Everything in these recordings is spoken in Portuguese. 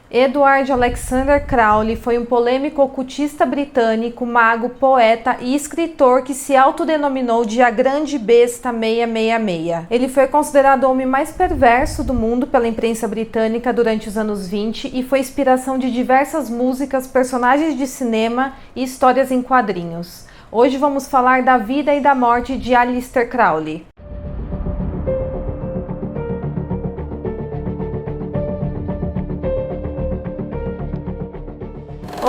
Edward Alexander Crowley foi um polêmico ocultista britânico, mago, poeta e escritor que se autodenominou de a Grande Besta 666. Ele foi considerado o homem mais perverso do mundo pela imprensa britânica durante os anos 20 e foi inspiração de diversas músicas, personagens de cinema e histórias em quadrinhos. Hoje vamos falar da vida e da morte de Aleister Crowley.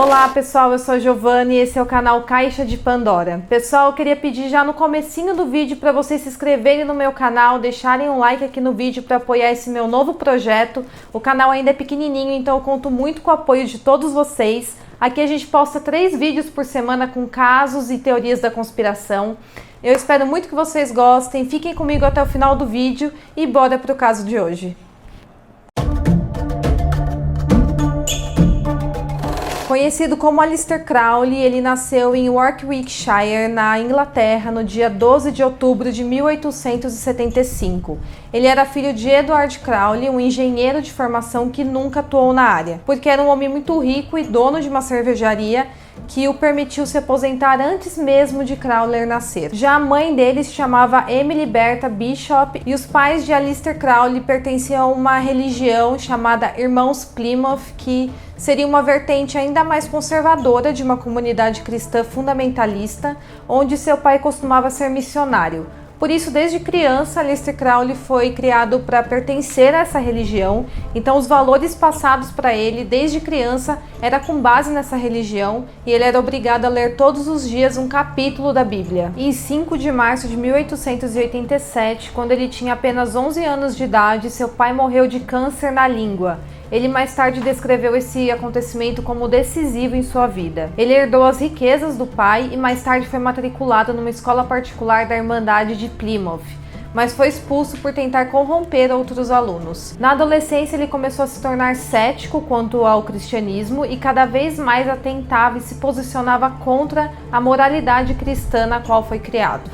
Olá pessoal, eu sou a Giovanni e esse é o canal Caixa de Pandora. Pessoal, eu queria pedir já no comecinho do vídeo para vocês se inscreverem no meu canal, deixarem um like aqui no vídeo para apoiar esse meu novo projeto. O canal ainda é pequenininho, então eu conto muito com o apoio de todos vocês. Aqui a gente posta 3 vídeos por semana com casos e teorias da conspiração. Eu espero muito que vocês gostem, fiquem comigo até o final do vídeo e bora para o caso de hoje. Conhecido como Aleister Crowley, ele nasceu em Warwickshire, na Inglaterra, no dia 12 de outubro de 1875. Ele era filho de Edward Crowley, um engenheiro de formação que nunca atuou na área, porque era um homem muito rico e dono de uma cervejaria que o permitiu se aposentar antes mesmo de Crowley nascer. Já a mãe dele se chamava Emily Bertha Bishop e os pais de Aleister Crowley pertenciam a uma religião chamada Irmãos Plymouth, que seria uma vertente ainda mais conservadora de uma comunidade cristã fundamentalista, onde seu pai costumava ser missionário. Por isso, desde criança, Aleister Crowley foi criado para pertencer a essa religião, então os valores passados para ele desde criança era com base nessa religião e ele era obrigado a ler todos os dias um capítulo da Bíblia. E em 5 de março de 1887, quando ele tinha apenas 11 anos de idade, seu pai morreu de câncer na língua. Ele mais tarde descreveu esse acontecimento como decisivo em sua vida. Ele herdou as riquezas do pai e mais tarde foi matriculado numa escola particular da Irmandade de Plymouth, mas foi expulso por tentar corromper outros alunos. Na adolescência, ele começou a se tornar cético quanto ao cristianismo e cada vez mais atentava e se posicionava contra a moralidade cristã na qual foi criado.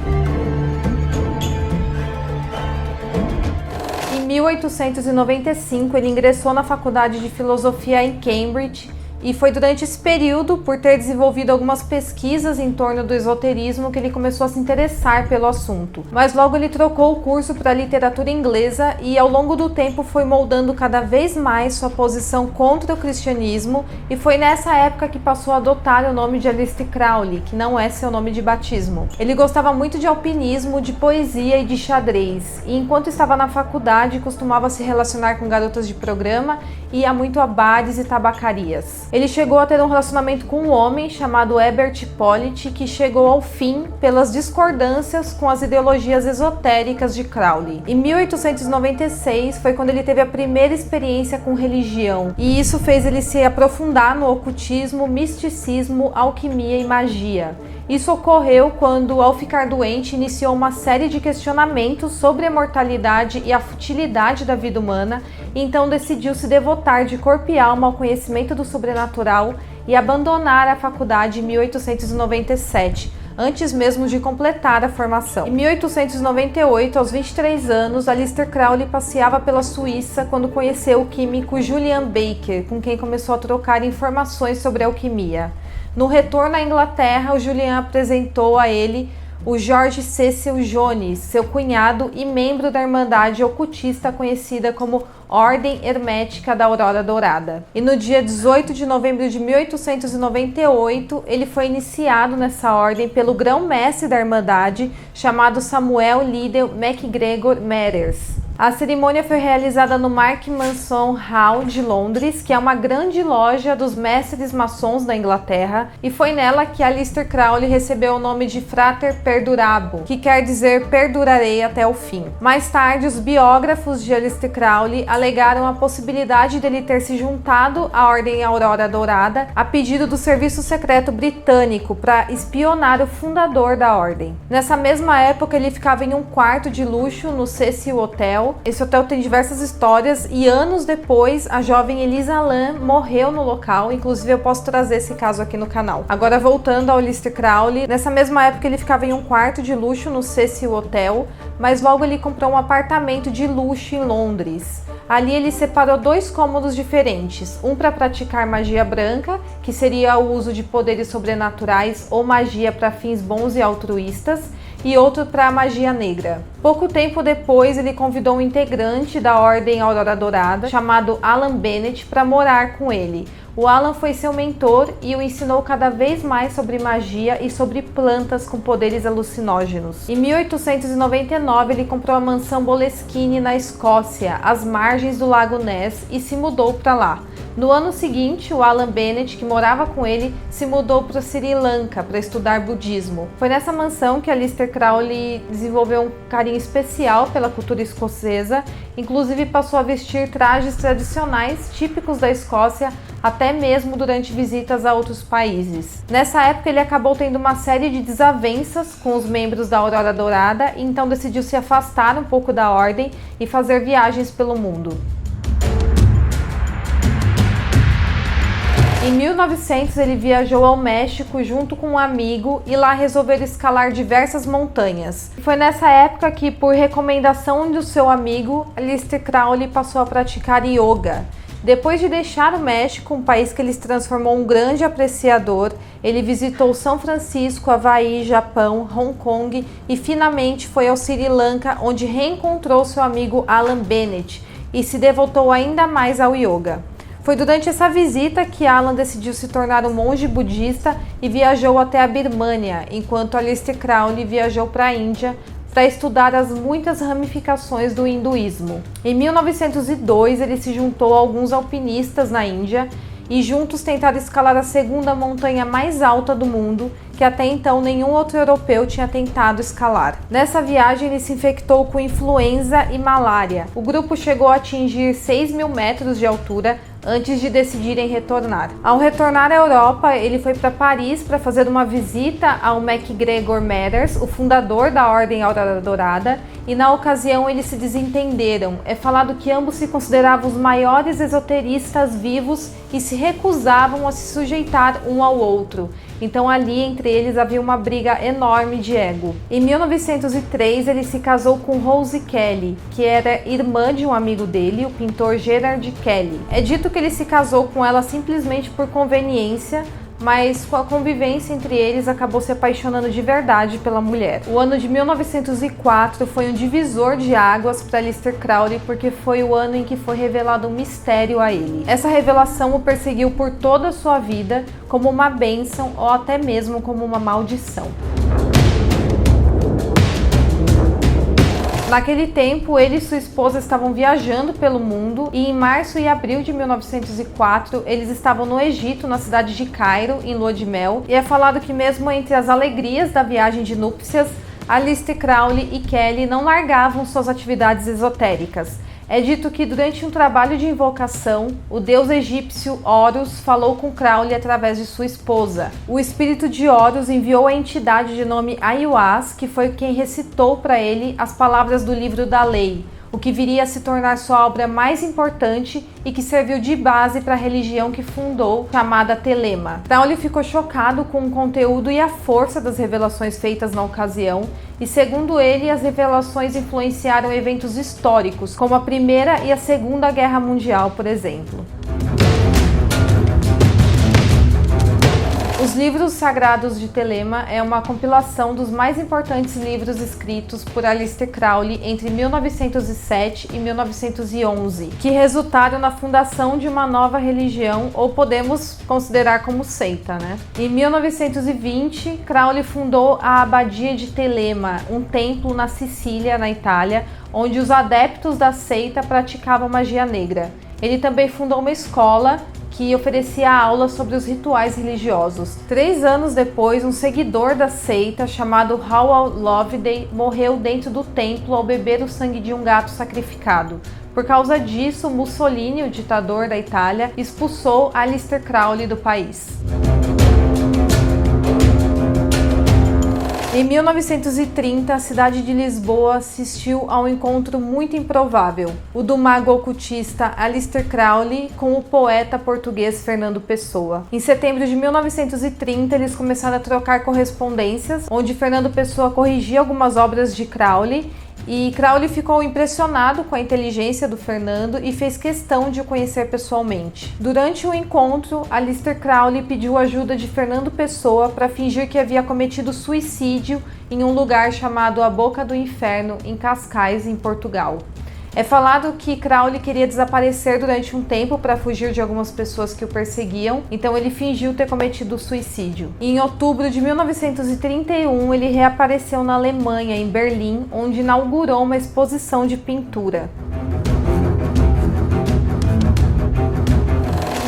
Em 1895, ele ingressou na Faculdade de Filosofia em Cambridge e foi durante esse período, por ter desenvolvido algumas pesquisas em torno do esoterismo, que ele começou a se interessar pelo assunto. Mas logo ele trocou o curso para literatura inglesa e ao longo do tempo foi moldando cada vez mais sua posição contra o cristianismo e foi nessa época que passou a adotar o nome de Aleister Crowley, que não é seu nome de batismo. Ele gostava muito de alpinismo, de poesia e de xadrez, e enquanto estava na faculdade costumava se relacionar com garotas de programa e ia muito a bares e tabacarias. Ele chegou a ter um relacionamento com um homem chamado Herbert Pollitt, que chegou ao fim pelas discordâncias com as ideologias esotéricas de Crowley. Em 1896 foi quando ele teve a primeira experiência com religião, e isso fez ele se aprofundar no ocultismo, misticismo, alquimia e magia. Isso ocorreu quando, ao ficar doente, iniciou uma série de questionamentos sobre a mortalidade e a futilidade da vida humana, e então decidiu se devotar de corpo e alma ao conhecimento do sobrenatural e abandonar a faculdade em 1897, antes mesmo de completar a formação. Em 1898, aos 23 anos, Aleister Crowley passeava pela Suíça quando conheceu o químico Julian Baker, com quem começou a trocar informações sobre alquimia. No retorno à Inglaterra, o Julian apresentou a ele o George Cecil Jones, seu cunhado e membro da Irmandade ocultista conhecida como Ordem Hermética da Aurora Dourada. E no dia 18 de novembro de 1898, ele foi iniciado nessa ordem pelo grão-mestre da Irmandade, chamado Samuel Liddell MacGregor Matters. A cerimônia foi realizada no Mark Manson Hall de Londres, que é uma grande loja dos mestres maçons da Inglaterra, e foi nela que Aleister Crowley recebeu o nome de Frater Perdurabo, que quer dizer perdurarei até o fim. Mais tarde, os biógrafos de Aleister Crowley alegaram a possibilidade dele ter se juntado à Ordem Aurora Dourada a pedido do Serviço Secreto Britânico para espionar o fundador da ordem. Nessa mesma época, ele ficava em um quarto de luxo no Cecil Hotel, hotel. Esse hotel tem diversas histórias e anos depois a jovem Elisa Lam morreu no local. Inclusive eu posso trazer esse caso aqui no canal. Agora voltando ao Aleister Crowley, nessa mesma época ele ficava em um quarto de luxo no Cecil Hotel, mas logo ele comprou um apartamento de luxo em Londres. Ali ele separou 2 cômodos diferentes, um para praticar magia branca, que seria o uso de poderes sobrenaturais ou magia para fins bons e altruístas, e outro para magia negra. Pouco tempo depois, ele convidou um integrante da Ordem Aurora Dourada, chamado Alan Bennett, para morar com ele. O Alan foi seu mentor e o ensinou cada vez mais sobre magia e sobre plantas com poderes alucinógenos. Em 1899, ele comprou a mansão Boleskine na Escócia, às margens do Lago Ness, e se mudou para lá. No ano seguinte, o Alan Bennett, que morava com ele, se mudou para Sri Lanka para estudar budismo. Foi nessa mansão que Aleister Crowley desenvolveu um carinho especial pela cultura escocesa, inclusive passou a vestir trajes tradicionais típicos da Escócia, até mesmo durante visitas a outros países. Nessa época ele acabou tendo uma série de desavenças com os membros da Aurora Dourada, e então decidiu se afastar um pouco da ordem e fazer viagens pelo mundo. Em 1900 ele viajou ao México junto com um amigo e lá resolveram escalar diversas montanhas. Foi nessa época que, por recomendação do seu amigo, Aleister Crowley passou a praticar yoga. Depois de deixar o México, um país que ele se transformou um grande apreciador, ele visitou São Francisco, Havaí, Japão, Hong Kong e finalmente foi ao Sri Lanka, onde reencontrou seu amigo Alan Bennett e se devotou ainda mais ao yoga. Foi durante essa visita que Alan decidiu se tornar um monge budista e viajou até a Birmânia, enquanto Aleister Crowley viajou para a Índia para estudar as muitas ramificações do hinduísmo. Em 1902, ele se juntou a alguns alpinistas na Índia e juntos tentaram escalar a segunda montanha mais alta do mundo, que até então nenhum outro europeu tinha tentado escalar. Nessa viagem ele se infectou com influenza e malária. O grupo chegou a atingir 6.000 metros de altura antes de decidirem retornar. Ao retornar à Europa, ele foi para Paris para fazer uma visita ao MacGregor Mathers, o fundador da Ordem Aurora Dourada, e na ocasião eles se desentenderam. É falado que ambos se consideravam os maiores esoteristas vivos e se recusavam a se sujeitar um ao outro. Então ali entre eles havia uma briga enorme de ego. Em 1903 ele se casou com Rose Kelly, que era irmã de um amigo dele, o pintor Gerard Kelly. É dito que ele se casou com ela simplesmente por conveniência, mas com a convivência entre eles acabou se apaixonando de verdade pela mulher. O ano de 1904 foi um divisor de águas para Aleister Crowley, porque foi o ano em que foi revelado um mistério a ele. Essa revelação o perseguiu por toda a sua vida, como uma bênção ou até mesmo como uma maldição. Naquele tempo, ele e sua esposa estavam viajando pelo mundo e em março e abril de 1904, eles estavam no Egito, na cidade de Cairo, em lua de mel, e é falado que mesmo entre as alegrias da viagem de núpcias, Aleister Crowley e Kelly não largavam suas atividades esotéricas. É dito que durante um trabalho de invocação, o deus egípcio Horus falou com Crowley através de sua esposa. O espírito de Horus enviou a entidade de nome Aiwass, que foi quem recitou para ele as palavras do livro da lei, o que viria a se tornar sua obra mais importante e que serviu de base para a religião que fundou, chamada Telema. Crowley ficou chocado com o conteúdo e a força das revelações feitas na ocasião, e segundo ele, as revelações influenciaram eventos históricos, como a Primeira e a Segunda Guerra Mundial, por exemplo. Os livros sagrados de Telema é uma compilação dos mais importantes livros escritos por Aleister Crowley entre 1907 e 1911, que resultaram na fundação de uma nova religião, ou podemos considerar como seita, né? Em 1920, Crowley fundou a Abadia de Telema, um templo na Sicília, na Itália, onde os adeptos da seita praticavam magia negra. Ele também fundou uma escola que oferecia aulas sobre os rituais religiosos. 3 anos depois, um seguidor da seita, chamado Howell Loveday, morreu dentro do templo ao beber o sangue de um gato sacrificado. Por causa disso, Mussolini, o ditador da Itália, expulsou Aleister Crowley do país. Em 1930, a cidade de Lisboa assistiu a um encontro muito improvável, o do mago ocultista Aleister Crowley com o poeta português Fernando Pessoa. Em setembro de 1930, eles começaram a trocar correspondências, onde Fernando Pessoa corrigia algumas obras de Crowley, e Crowley ficou impressionado com a inteligência do Fernando e fez questão de o conhecer pessoalmente. Durante o encontro, Aleister Crowley pediu ajuda de Fernando Pessoa para fingir que havia cometido suicídio em um lugar chamado A Boca do Inferno, em Cascais, em Portugal. É falado que Crowley queria desaparecer durante um tempo para fugir de algumas pessoas que o perseguiam, então ele fingiu ter cometido suicídio. E em outubro de 1931, ele reapareceu na Alemanha, em Berlim, onde inaugurou uma exposição de pintura.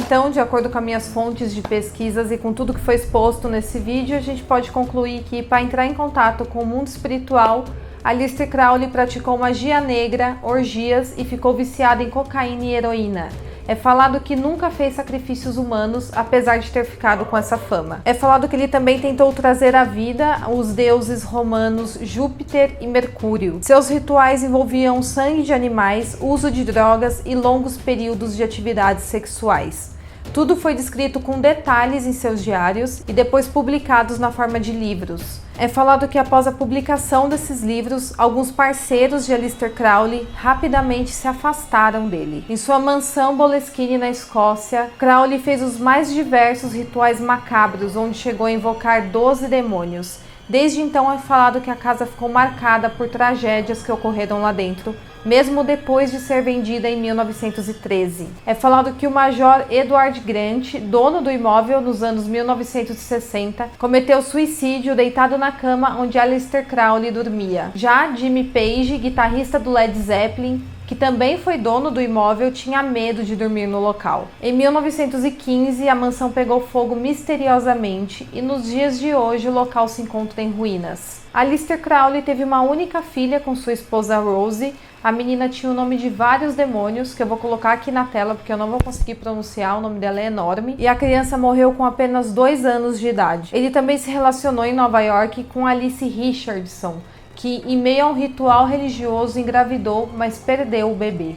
Então, de acordo com as minhas fontes de pesquisas e com tudo que foi exposto nesse vídeo, a gente pode concluir que, para entrar em contato com o mundo espiritual, Aleister Crowley praticou magia negra, orgias e ficou viciado em cocaína e heroína. É falado que nunca fez sacrifícios humanos, apesar de ter ficado com essa fama. É falado que ele também tentou trazer à vida os deuses romanos Júpiter e Mercúrio. Seus rituais envolviam sangue de animais, uso de drogas e longos períodos de atividades sexuais. Tudo foi descrito com detalhes em seus diários e depois publicados na forma de livros. É falado que após a publicação desses livros, alguns parceiros de Aleister Crowley rapidamente se afastaram dele. Em sua mansão Boleskine, na Escócia, Crowley fez os mais diversos rituais macabros, onde chegou a invocar 12 demônios. Desde então é falado que a casa ficou marcada por tragédias que ocorreram lá dentro, mesmo depois de ser vendida em 1913. É falado que o Major Edward Grant, dono do imóvel nos anos 1960, cometeu suicídio deitado na cama onde Aleister Crowley dormia. Já Jimmy Page, guitarrista do Led Zeppelin, que também foi dono do imóvel, tinha medo de dormir no local. Em 1915, a mansão pegou fogo misteriosamente e nos dias de hoje o local se encontra em ruínas. Aleister Crowley teve uma única filha com sua esposa Rose. A menina tinha o nome de vários demônios, que eu vou colocar aqui na tela porque eu não vou conseguir pronunciar, o nome dela é enorme. E a criança morreu com apenas 2 anos de idade. Ele também se relacionou em Nova York com Alice Richardson, que em meio a um ritual religioso engravidou, mas perdeu o bebê.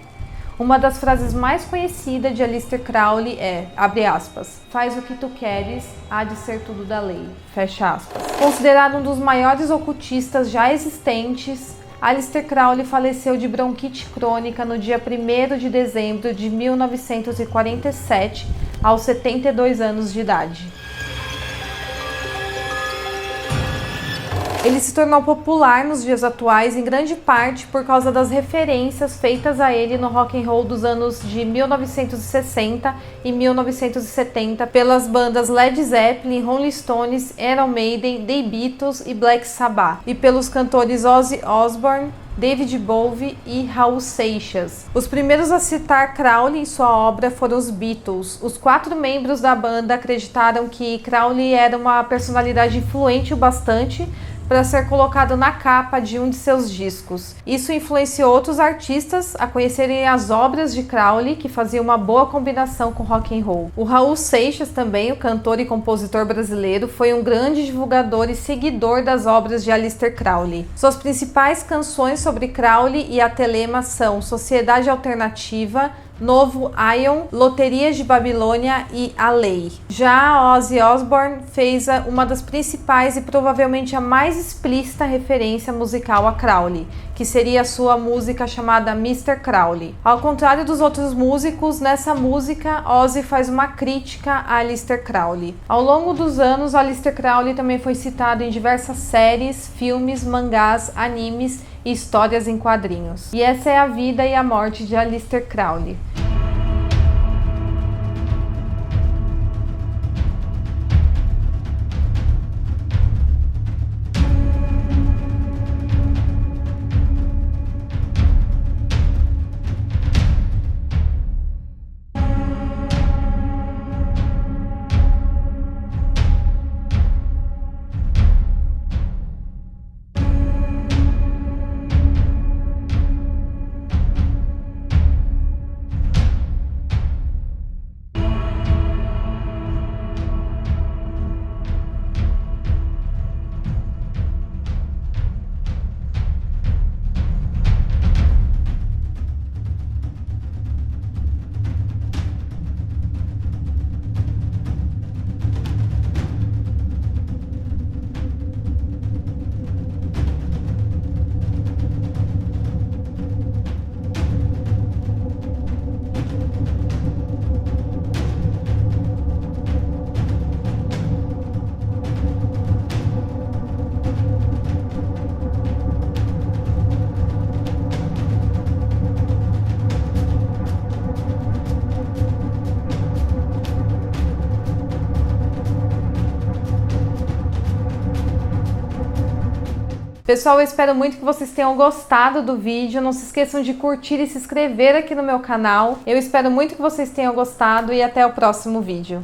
Uma das frases mais conhecidas de Aleister Crowley é, abre aspas, faz o que tu queres, há de ser tudo da lei, fecha aspas. Considerado um dos maiores ocultistas já existentes, Aleister Crowley faleceu de bronquite crônica no dia 1º de dezembro de 1947, aos 72 anos de idade. Ele se tornou popular nos dias atuais em grande parte por causa das referências feitas a ele no rock and roll dos anos de 1960 e 1970 pelas bandas Led Zeppelin, Rolling Stones, Iron Maiden, The Beatles e Black Sabbath, e pelos cantores Ozzy Osbourne, David Bowie e Raul Seixas. Os primeiros a citar Crowley em sua obra foram os Beatles. Os 4 membros da banda acreditaram que Crowley era uma personalidade influente o bastante para ser colocado na capa de um de seus discos. Isso influenciou outros artistas a conhecerem as obras de Crowley, que faziam uma boa combinação com rock and roll. O Raul Seixas também, o cantor e compositor brasileiro, foi um grande divulgador e seguidor das obras de Aleister Crowley. Suas principais canções sobre Crowley e a Telema são Sociedade Alternativa, Novo Ion, Loterias de Babilônia e A Lei. Já Ozzy Osbourne fez uma das principais e provavelmente a mais explícita referência musical a Crowley, que seria a sua música chamada Mr. Crowley. Ao contrário dos outros músicos, nessa música Ozzy faz uma crítica a Aleister Crowley. Ao longo dos anos, Aleister Crowley também foi citado em diversas séries, filmes, mangás, animes e histórias em quadrinhos. E essa é a vida e a morte de Aleister Crowley. Pessoal, eu espero muito que vocês tenham gostado do vídeo. Não se esqueçam de curtir e se inscrever aqui no meu canal. Eu espero muito que vocês tenham gostado e até o próximo vídeo.